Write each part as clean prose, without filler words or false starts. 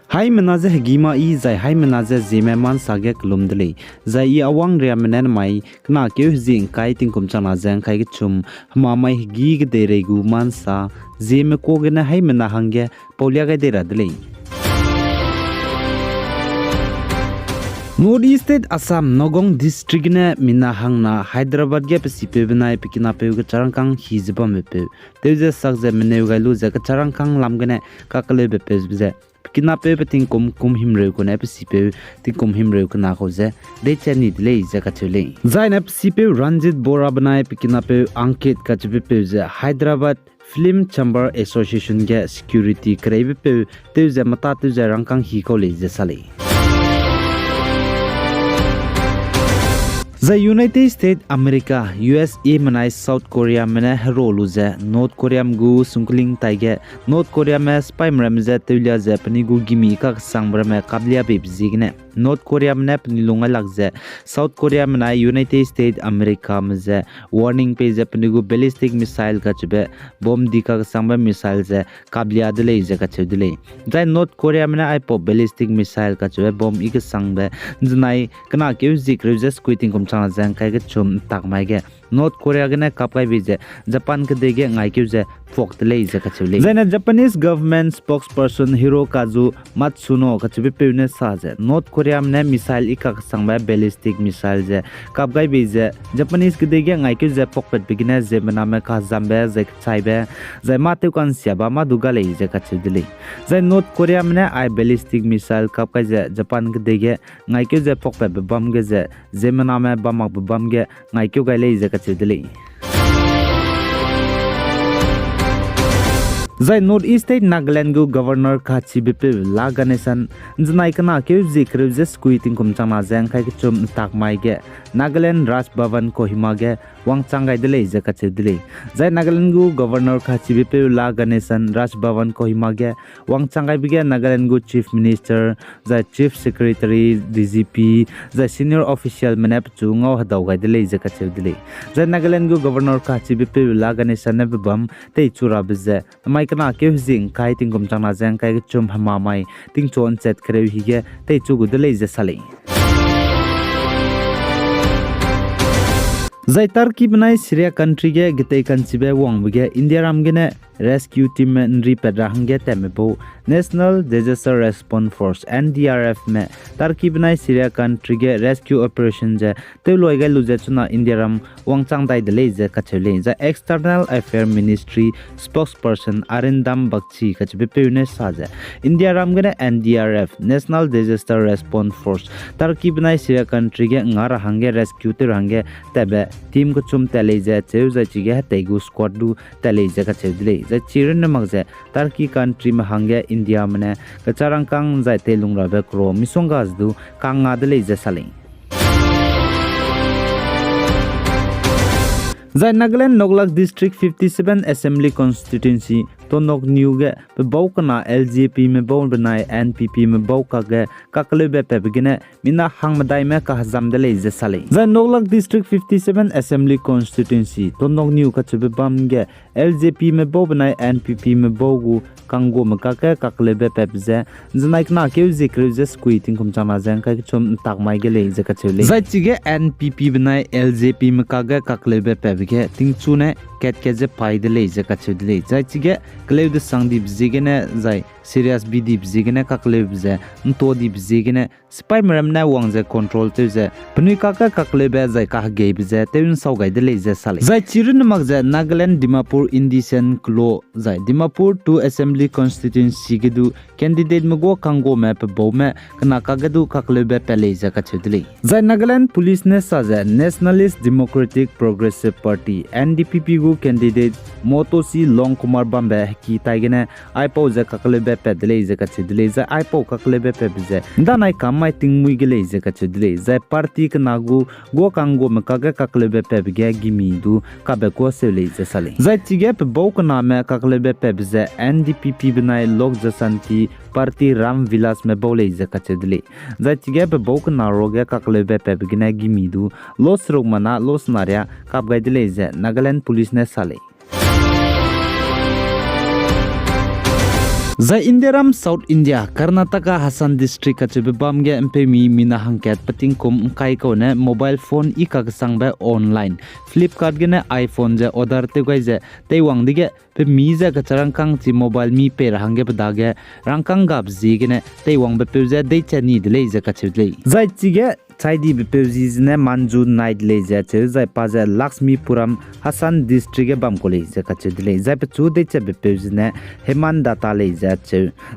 Hai menaze gima I zai hai menaze Zeme man sage klumdli zai I awang ria menen mai kna ke zing kai ting kum chana zang kai chum hma mai gi ge de re gu man sa Zeme ko ge na hai mena hangge paulia ga de radli Northeast State Assam Nogong District ne mina hangna Hyderabad ge pesipe benai pikina pe ge charangkang hizba mepe teuze sakze mene gailu ze ge charangkang lamgene kakale be pezbe pikina pe peting kum himre ko ne pesipe ting kum himre ko na khoze de chani dile ze ka chule zaina pesipe Ranjit Bora benai pikina pe Ankit ka chbe pe ze Hyderabad Film Chamber Association ge security krebe pe teuze mata teuze rangkang hi ko le ze sale The United States America USA manai South Korea mena rolu ze North Korea gu sungling taige North Korea me spy mram ze tulia ze pani gu gimi ka sangbra me kablia be bzigne North Korea mena pani lunga lagze South Korea mena United States America mze warning pe ze pani gu ballistic missile ka chbe bomb dika sangba missile ze kablia dele ze ka chudile jai North Korea mena ai po ballistic missile ka chbe bomb ik sangbe znai kana ke zikre ze squitting chana jang kai ge chum tak mai ge North Korea ge na kap kai bi je Japan ke de ge ngai kyu je phok te lei je ka chule zaina Japanese government spokesperson Hirokazu Matsuno ka chbe pe ne sa je North Korea ne missile ikak sang ba ballistic missile je kap gai bi je Japanese ke de ge ngai kyu je phok pet bi ne je bana me ka zambe je chai be zai ma te kan sia ba ma duga lei je ka chudile zai North Korea ne ai ballistic missile kap kai je Japan ke de ge ngai kyu je phok pe bam ge je mana me bamak bam ge ngai kyu gai lei je ka chudile Zai Northeast State Nagaland gu governor ka chibipe la ganesan znai kana ke zikre je squeating kum chana jang kai chum tak mai ge Nagaland Raj Bhavan Kohima ge wangchangai dele je ka chidile Zai Nagaland gu governor ka chibipe la ganesan Raj Bhavan Kohima ge wangchangai bige Nagaland gu chief minister Zai chief secretary DGP Zai senior official manap chungo hadaw gai dele je ka chidile Zai Nagaland gu governor ka chibipe la ganesan ne bam te chura bize mai kana ke zing kai tingum chana jang kai chum hama mai ting chon chet kre hi ge te chu gu dele je sale Zai Turkey benai Syria country ge gitei kan chibe wong bge India ram ge ne rescue team nri pedra hangge temebo National Disaster Response Force NDRF me Turkey benai Syria country ge rescue operation je te loi ge luje chuna India ram wangchang dai de le je ka chele za external affair ministry spokesperson Arindam Bakchi ka chibe peune sa je India ram ge NDRF National Disaster Response Force Turkey benai Syria country ge ngara hangge rescue te hangge tebe team ko chum tele je cheu za chi ge tegu squad du tele je ka chedle za chiren magje Turkey country ma hangge India mane ka charangkang zai te lungra be kro misongas du kanga de je sale Zai Nagaland Noglak District 57 Assembly Constituency Tonok New ge baukana LJP me baw banai NPP me bauka ge kakle be pebgene mina hangmadai me ka hazam de le je sale Zai Noglak District 57 Assembly Constituency Tonok New ka chebe bam ge LJP me baw banai NPP me bawgu kango me ka ke kakle be pebze znaik na ke zikre je squeating kum chama jang ka chum takmai ge le je ka chele Zai chige NPP banai LJP me ka ge kakle be pebge tingchune ket je paide le je ka chudle Zai chige Klev de sangdi bzigene zai serious bidi bzigene ka klev ze nto di bzigene spy meram na wangze control te ze pnui ka klev zai ka ge bze teun sau gai de le ze sale zai chirin magze Nagaland Dimapur Indisen klo zai Dimapur 2 Assembly Constituency gedu candidate mago kango map bome kana ka gedu ka klev pele ze ka chudle zai Nagaland police ne sa ze Nationalist Democratic Progressive Party NDPP gu candidate Motosi Long Kumar Bambe ki taigene aipo je kakle be pedle je ka chidle je aipo kakle be pebze danai kamai tingmui gele je ka chidle je party ka nagu go kango me kaga kakle be pebge gimi du ka be ko sele je sale je chige pe bau ka name kakle be pebze NDPP binai lok jasanti party Ram Vilas me bole je ka chidle je chige pe bau ka naroge kakle be pebge gimi du los rogmana los naria kap gaidle je Nagaland police ne sale Zai Indiaram South India Karnataka Hassan District kachibe bamge empemi mina hangket pating kum kai ko ne mobile phone ikak sangba online Flipkart gene iPhone je order te gai je te wang dige pe mi je ka charang kang chi mobile mi pe hange badage rangkang gap ji gene te wang be pe je de chani de le je kachile zai chige Chaidi Bipevzine Manju Night Laser Zai Paza Lakshmi Puram Hassan District Bamkole Zakachidle Zai Pachu de Bipevzine Heman Data Laser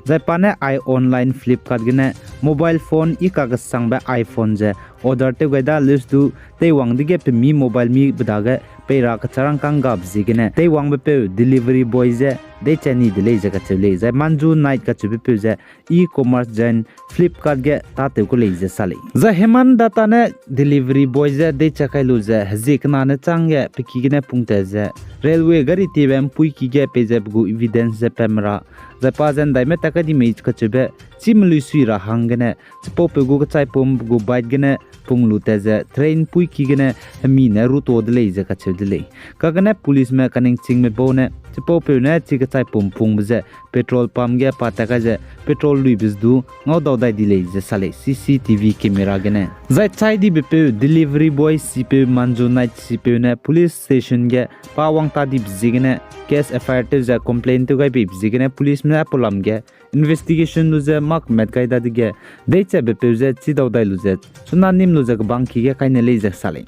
Zai Pane I online Flipkart Gene mobile phone Ikaga Sangba iPhone Je order te gada list du te wang dige pe mi mobile mi badaga pe ra ka charang kang gab zigene te wang be pe delivery boy je de chani de le jaga chule za manju night ka chubi pe je e-commerce jen Flipkart ge ta te ko le je sale za heman data ne delivery boy je de chakai lu je hzikna ne changge pe ki gene pungte je railway gari tibem pui ki ge pe je bu evidence je pemra za pa zen dai me takadi me ka chube chimlu suira hangene chipo pe gu ka chai pom gu bite gene punglu te je train pui ki gene mi ne ru to de le je ka chudle ka gane police me kaning ching me bone chipo pe ne chi ka chai pom pung je petrol pump ge pata ka je petrol lui bis du ngau daw dai di le je sale CCTV camera gene za chai di be pe delivery boy si pe manju night si pe ne police station ge pawang ta di bzigene case FIR te je complaint to gai be bzigene police me apolam ge investigation lu je mak met kai da dige de che be pe je chi daw dai lu je suna nim lu je bang ki ge kai ne le je sale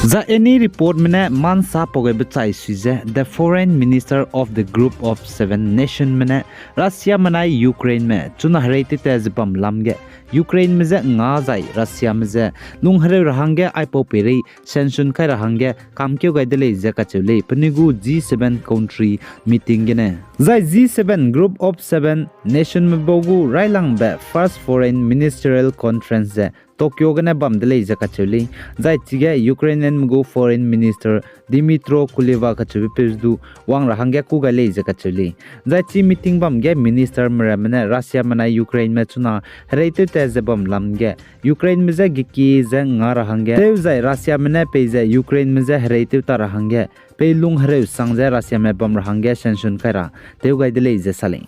The any report mene mansa poge chai suje the foreign minister of the group of 7 nation mene Russia manai Ukraine me chuna harete te zbam lamge Ukraine me nga zai Russia me lung hare rahange ipo peri sanction kai rahange kamkyo gaidele jaka chule panigu G7 country meeting gene zai G7 group of 7 nation me bogu railang be first foreign ministerial conference Tokyo gane bamdele jaka chule zai chige Ukrainian go foreign minister Dimitro Kuleva ka chubi pezdu wang rahange ku gale jaka chule zai chi meeting bamge minister mramane Russia mana Ukraine me chuna reite te zebam lamge Ukraine me giki ze nga rahange te zai Russia mane pe ze Ukraine me reite ta rahange pe lung hare sangze Russia me bam rahange sanction kara te gaidele je sale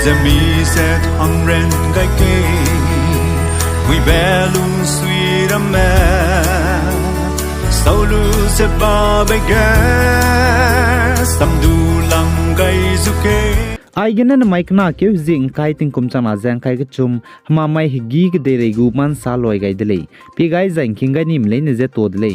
Zeme set hungren gai ke we belu suira me saulu se ba bega samdu lang gai zuke Aigenen maikna ke zing kai ting kum chana jang kai ke chum hama mai higi ke de regu man sa loi gai dele pi gai jang king gai nim le ne je to dele